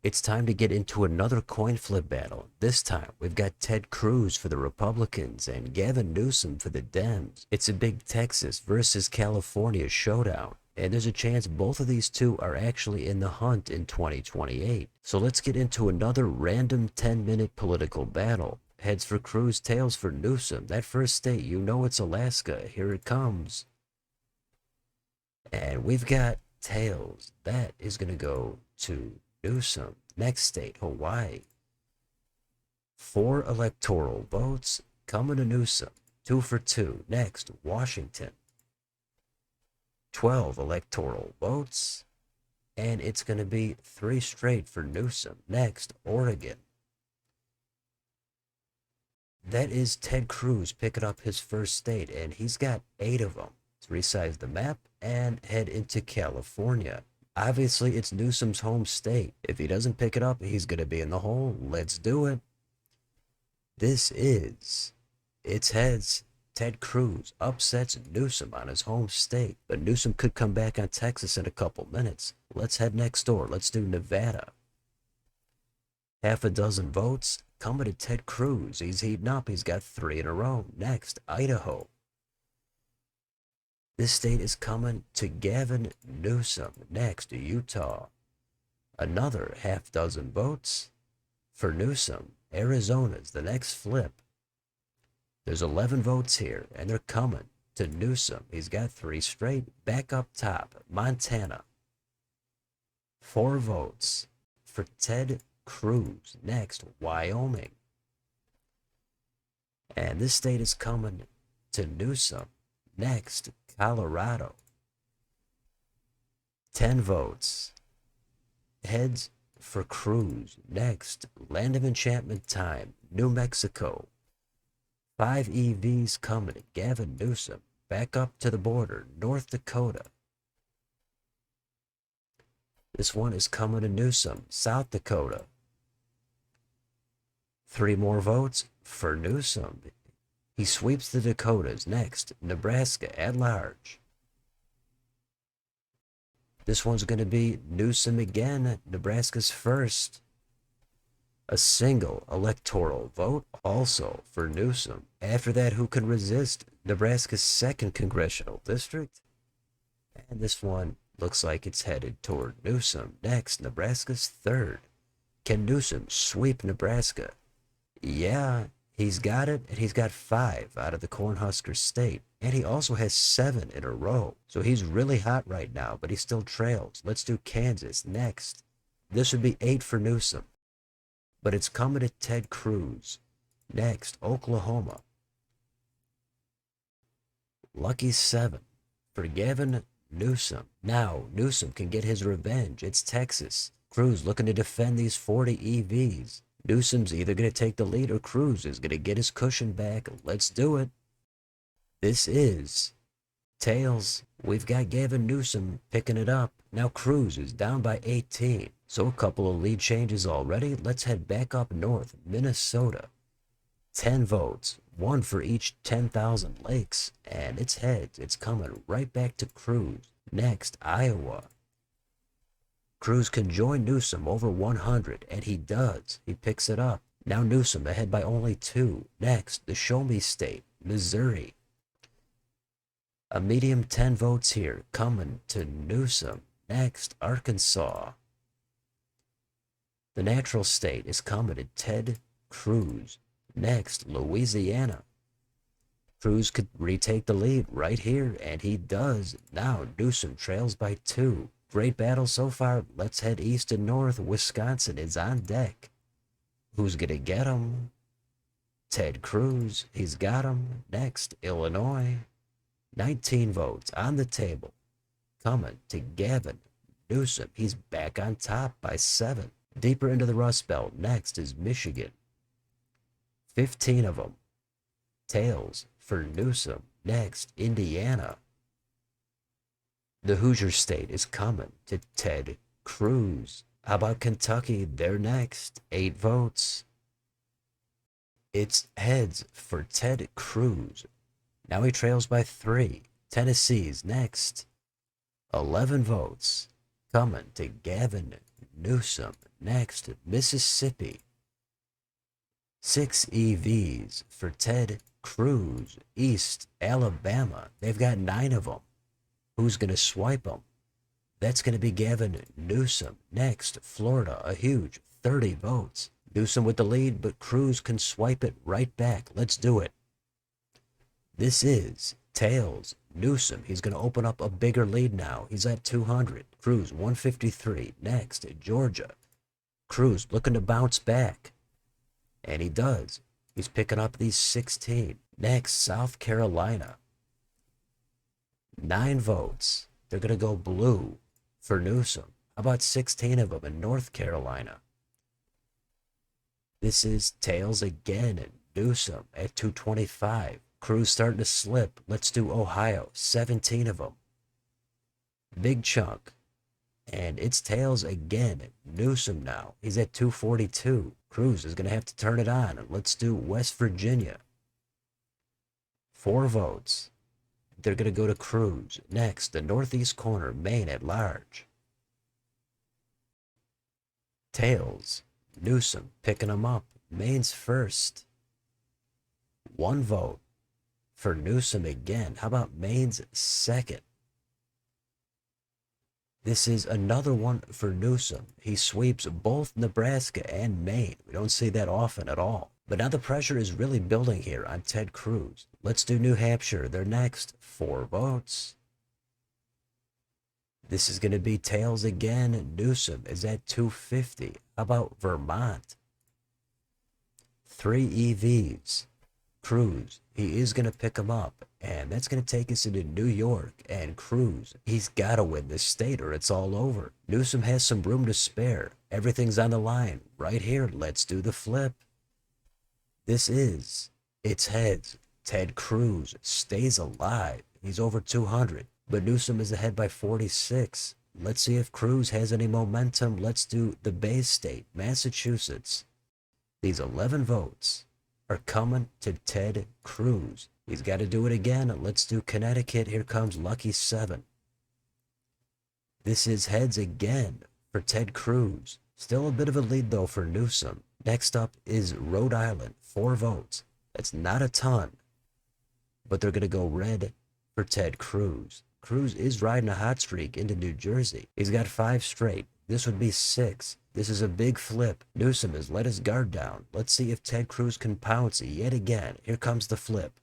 It's time to get into another coin flip battle. This time, we've got Ted Cruz for the Republicans and Gavin Newsom for the Dems. It's a big Texas versus California showdown, and there's a chance both of these two are actually in the hunt in 2028. So let's get into another random 10-minute political battle. Heads for Cruz, tails for Newsom. That first state, you know it's Alaska. Here it comes. And we've got tails. That is going to go to Newsom. Next state, Hawaii. 4 electoral votes coming to Newsom. 2 for 2. Next, Washington. 12 electoral votes. And it's going to be 3 straight for Newsom. Next, Oregon. That is Ted Cruz picking up his first state, and he's got 8 of them. Let's resize the map and head into California. Obviously, it's Newsom's home state. If he doesn't pick it up, he's going to be in the hole. Let's do it. It's heads. Ted Cruz upsets Newsom on his home state, but Newsom could come back on Texas in a couple minutes. Let's head next door. Let's do Nevada. Half a dozen votes coming to Ted Cruz. He's heating up. He's got 3 in a row. Next, Idaho. This state is coming to Gavin Newsom. Next, Utah. Another half dozen votes for Newsom. Arizona's the next flip. There's 11 votes here, and they're coming to Newsom. He's got 3 straight. Back up top, Montana. 4 votes for Ted Cruz. Next, Wyoming. And this state is coming to Newsom. Next, Colorado. 10 votes. Heads for Cruz. Next, Land of Enchantment time, New Mexico. 5 EVs coming to Gavin Newsom. Back up to the border, North Dakota. This one is coming to Newsom, South Dakota. 3 more votes for Newsom. He sweeps the Dakotas. Next, Nebraska at large. This one's going to be Newsom again, Nebraska's first. A single electoral vote also for Newsom. After that, who can resist? Nebraska's 2nd congressional district. And this one looks like it's headed toward Newsom. Next, Nebraska's 3rd. Can Newsom sweep Nebraska? Yeah, he's got it, and he's got 5 out of the Cornhusker state. And he also has 7 in a row. So he's really hot right now, but he still trails. Let's do Kansas next. This would be 8 for Newsom. But it's coming to Ted Cruz. Next, Oklahoma. Lucky 7 for Gavin Newsom. Now, Newsom can get his revenge. It's Texas. Cruz looking to defend these 40 EVs. Newsom's either going to take the lead or Cruz is going to get his cushion back. Let's do it. This is tails. We've got Gavin Newsom picking it up. Now Cruz is down by 18. So a couple of lead changes already. Let's head back up north, Minnesota. 10 votes, 1 for each 10,000 lakes. And it's heads. It's coming right back to Cruz. Next, Iowa. Cruz can join Newsom over 100, and he does. He picks it up. Now Newsom ahead by only 2. Next, the Show Me State, Missouri. A medium 10 votes here, coming to Newsom. Next, Arkansas. The natural state is coming to Ted Cruz. Next, Louisiana. Cruz could retake the lead right here, and he does. Now Newsom trails by 2. Great battle so far. Let's head east and north. Wisconsin is on deck. Who's going to get him? Ted Cruz. He's got him. Next, Illinois. 19 votes on the table. Coming to Gavin Newsom. He's back on top by 7. Deeper into the Rust Belt. Next is Michigan. 15 of them. Tails for Newsom. Next, Indiana. The Hoosier State is coming to Ted Cruz. How about Kentucky? They're next. 8 votes. It's heads for Ted Cruz. Now he trails by 3. Tennessee's next. 11 votes. Coming to Gavin Newsom. Next, Mississippi. 6 EVs for Ted Cruz. East Alabama. They've got 9 of them. Who's going to swipe them? That's going to be Gavin Newsom. Next, Florida. A huge 30 votes. Newsom with the lead, but Cruz can swipe it right back. Let's do it. This is tails. Newsom, he's going to open up a bigger lead now. He's at 200. Cruz, 153. Next, Georgia. Cruz looking to bounce back. And he does. He's picking up these 16. Next, South Carolina. 9 votes. They're going to go blue for Newsom. How about 16 of them in North Carolina? This is tails again. Newsom at 225. Cruz starting to slip. Let's do Ohio. 17 of them. Big chunk. And it's tails again. Newsom now. He's at 242. Cruz is going to have to turn it on. Let's do West Virginia. 4 votes. They're going to go to Cruz. Next, the northeast corner, Maine at large. Tails. Newsom picking them up. Maine's first. 1 vote for Newsom again. How about Maine's second? This is another one for Newsom. He sweeps both Nebraska and Maine. We don't see that often at all. But now the pressure is really building here on Ted Cruz. Let's do New Hampshire. They're next. 4 votes. This is going to be tails again. Newsom is at 250. How about Vermont? 3 EVs. Cruz, he is going to pick them up. And that's going to take us into New York. And Cruz, he's got to win this state or it's all over. Newsom has some room to spare. Everything's on the line. Right here, let's do the flip. It's heads. Ted Cruz stays alive. He's over 200. But Newsom is ahead by 46. Let's see if Cruz has any momentum. Let's do the Bay State, Massachusetts. These 11 votes are coming to Ted Cruz. He's got to do it again. Let's do Connecticut. Here comes lucky 7. This is heads again for Ted Cruz. Still a bit of a lead though for Newsom. Next up is Rhode Island. 4 votes. That's not a ton. But they're going to go red for Ted Cruz. Cruz is riding a hot streak into New Jersey. He's got 5 straight. This would be 6. This is a big flip. Newsom has let his guard down. Let's see if Ted Cruz can pounce yet again. Here comes the flip.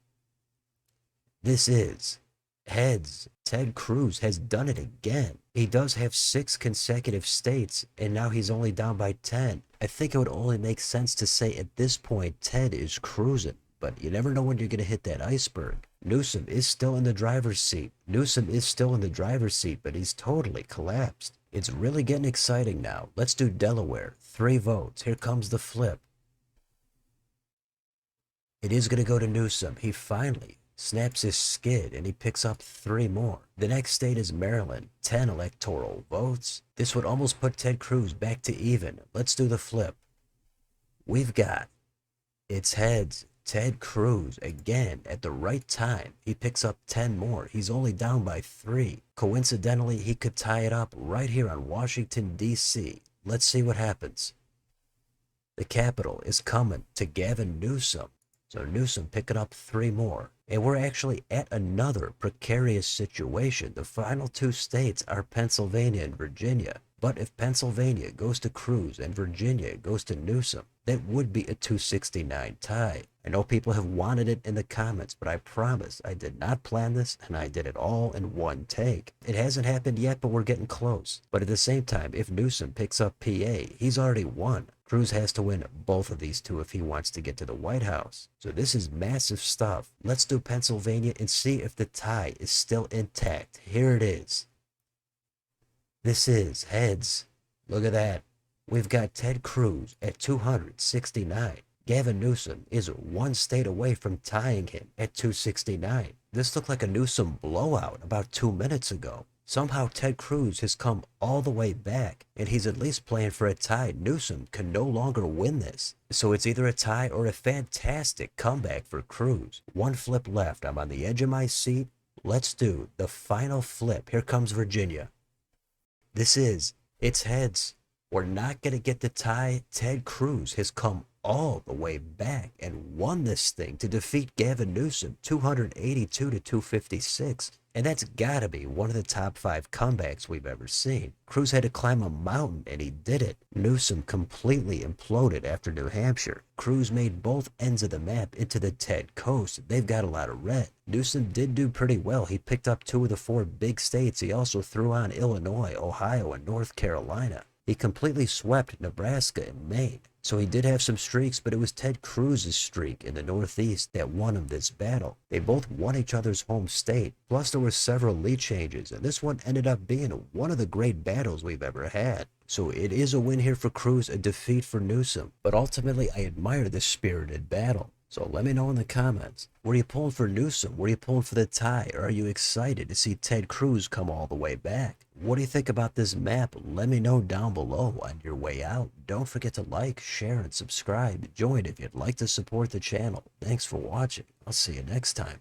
This is heads. Ted Cruz has done it again. He does have 6 consecutive states, and now he's only down by 10. I think it would only make sense to say at this point Ted is cruising, but you never know when you're going to hit that iceberg. Newsom is still in the driver's seat. But he's totally collapsed. It's really getting exciting now. Let's do Delaware. 3 votes. Here comes the flip. It is going to go to Newsom. He finally snaps his skid and he picks up 3 more. The next state is Maryland. 10 electoral votes. This would almost put Ted Cruz back to even. Let's do the flip. We've got it's heads. Ted Cruz again at the right time. He picks up 10 more. He's only down by 3. Coincidentally, he could tie it up right here on Washington, D.C. Let's see what happens. The capital is coming to Gavin Newsom. So Newsom picking up 3 more. And we're actually at another precarious situation. The final 2 states are Pennsylvania and Virginia. But if Pennsylvania goes to Cruz and Virginia goes to Newsom, that would be a 269 tie. I know people have wanted it in the comments, but I promise I did not plan this and I did it all in one take. It hasn't happened yet, but we're getting close. But at the same time, if Newsom picks up PA, he's already won. Cruz has to win both of these 2 if he wants to get to the White House. So this is massive stuff. Let's do Pennsylvania and see if the tie is still intact. Here it is. This is heads. Look at that. We've got Ted Cruz at 269. Gavin Newsom is 1 state away from tying him at 269. This looked like a Newsom blowout about 2 minutes ago. Somehow Ted Cruz has come all the way back, and he's at least playing for a tie. Newsom can no longer win this. So it's either a tie or a fantastic comeback for Cruz. 1 flip left. I'm on the edge of my seat. Let's do the final flip. Here comes Virginia. It's heads. we're not going to get the tie. Ted Cruz has come all the way back and won this thing to defeat Gavin Newsom 282 to 256. And that's gotta be one of the top 5 comebacks we've ever seen. Cruz had to climb a mountain and he did it. Newsom completely imploded after New Hampshire. Cruz made both ends of the map into the Ted coast. They've got a lot of red. Newsom did do pretty well. He picked up 2 of the 4 big states. He also threw on Illinois, Ohio, and North Carolina. He completely swept Nebraska and Maine. So he did have some streaks, but it was Ted Cruz's streak in the Northeast that won him this battle. They both won each other's home state, plus there were several lead changes, and this one ended up being one of the great battles we've ever had. So it is a win here for Cruz, a defeat for Newsom. But ultimately, I admire this spirited battle. So let me know in the comments. Were you pulling for Newsom? Were you pulling for the tie? Or are you excited to see Ted Cruz come all the way back? What do you think about this map? Let me know down below on your way out. Don't forget to like, share, and subscribe. Join if you'd like to support the channel. Thanks for watching. I'll see you next time.